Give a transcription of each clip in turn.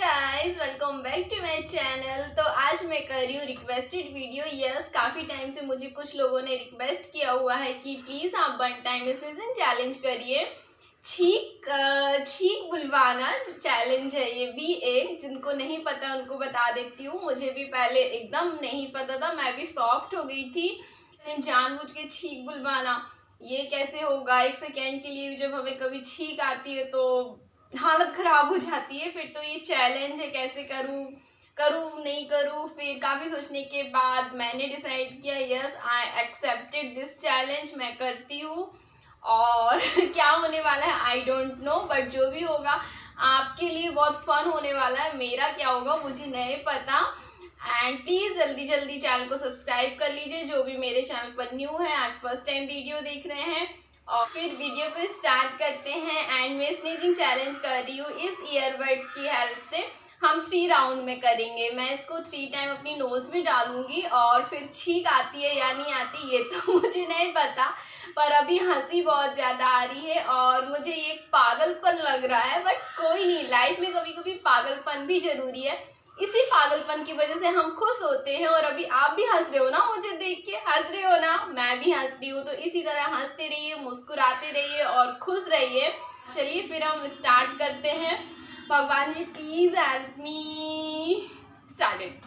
Guys, welcome back to my channel. तो आज मैं कर रही हूँ रिक्वेस्टेड वीडियो। यस, काफ़ी टाइम से मुझे कुछ लोगों ने रिक्वेस्ट किया हुआ है कि प्लीज़ आप 1 टाइम सीजन चैलेंज करिए। छींक बुलवाना चैलेंज है ये भी एक। जिनको नहीं पता उनको बता देती हूँ। मुझे भी पहले एकदम नहीं पता था, मैं भी शॉक्ड हो गई थी। लेकिन जानबूझ के छींक बुलवाना ये कैसे होगा? 1 सेकेंड के लिए भी जब हमें कभी छींक आती है तो हालत खराब हो जाती है। फिर तो ये चैलेंज है, कैसे करूँ करूँ नहीं करूँ। फिर काफ़ी सोचने के बाद मैंने डिसाइड किया, yes I accepted this challenge, मैं करती हूँ। और क्या होने वाला है आई डोंट नो, बट जो भी होगा आपके लिए बहुत फन होने वाला है। मेरा क्या होगा मुझे नहीं पता। एंड प्लीज़ जल्दी जल्दी चैनल को सब्सक्राइब कर लीजिए जो भी मेरे चैनल पर न्यू है, आज फर्स्ट टाइम वीडियो देख रहे हैं। और फिर वीडियो को स्टार्ट करते हैं। एंड मैं स्नीजिंग चैलेंज कर रही हूँ इस ईयरबड्स की हेल्प से। हम 3 राउंड में करेंगे। मैं इसको 3 टाइम अपनी नोज में डालूंगी और फिर छींक आती है या नहीं आती ये तो मुझे नहीं पता, पर अभी हंसी बहुत ज़्यादा आ रही है और मुझे ये पागलपन लग रहा है। बट कोई नहीं, लाइफ में कभी कभी पागलपन भी ज़रूरी है। इसी पागलपन की वजह से हम खुश होते हैं। और अभी आप भी हंस रहे हो ना, मुझे देख के हंस रहे हो ना, मैं भी हंस रही हूँ। तो इसी तरह हंसते रहिए, मुस्कुराते रहिए और खुश रहिए। चलिए फिर हम स्टार्ट करते हैं। भगवान जी प्लीज हेल्प मी। स्टार्टेड।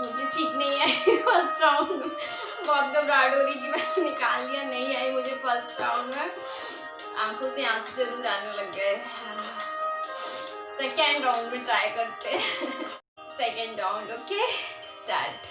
मुझे ठीक नहीं आई फर्स्ट राउंड। बहुत घबराहट हो रही थी, मैंने निकाल लिया, नहीं आई मुझे फर्स्ट राउंड में। आंखों से आंसू जरूर आने लग गए। सेकेंड राउंड में ट्राई करते हैं। Second round, okay start.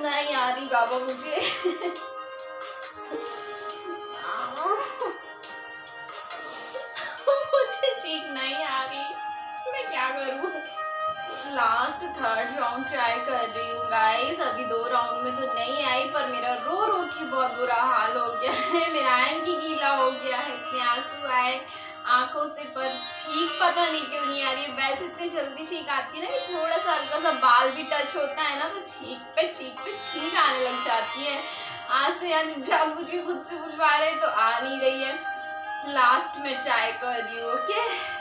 नहीं आ रही बाबा मुझे। मुझे चीख नहीं आ रही, मैं क्या करूँ। लास्ट थर्ड राउंड ट्राई कर रही हूँ गाइस। अभी 2 राउंड में तो नहीं आई, पर मेरा रो रो के बहुत बुरा हाल हो गया है। मेरा आंखी गीला हो गया है, इतने आंसू आए आंखों से, पर छींक पता नहीं क्यों नहीं आ रही है। वैसे इतनी जल्दी छींक आती है ना कि थोड़ा सा हल्का सा बाल भी टच होता है ना तो छींक पे छींक आने लग जाती है। आज तो यार जानबूझ के खुद से बुलवा रहे तो आ नहीं रही है। लास्ट में ट्राई कर रही हूँ। ओके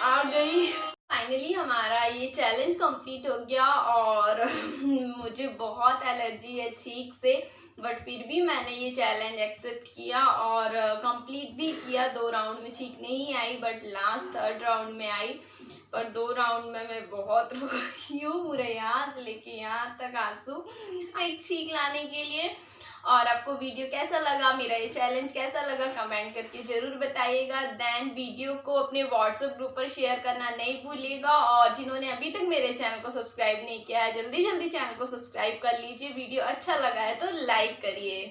आ गई। फाइनली हमारा ये चैलेंज कंप्लीट हो गया और मुझे बहुत एलर्जी है चीक से, बट फिर भी मैंने ये चैलेंज एक्सेप्ट किया और कंप्लीट भी किया। 2 राउंड में चीक नहीं आई, बट लास्ट थर्ड राउंड में आई। पर 2 राउंड में मैं बहुत रोई हूँ, पूरे यहाँ से लेके यहाँ तक आंसू एक चीक लाने के लिए। और आपको वीडियो कैसा लगा, मेरा ये चैलेंज कैसा लगा, कमेंट करके ज़रूर बताइएगा। देन वीडियो को अपने व्हाट्सएप ग्रुप पर शेयर करना नहीं भूलिएगा। और जिन्होंने अभी तक मेरे चैनल को सब्सक्राइब नहीं किया है, जल्दी जल्दी चैनल को सब्सक्राइब कर लीजिए। वीडियो अच्छा लगा है तो लाइक करिए।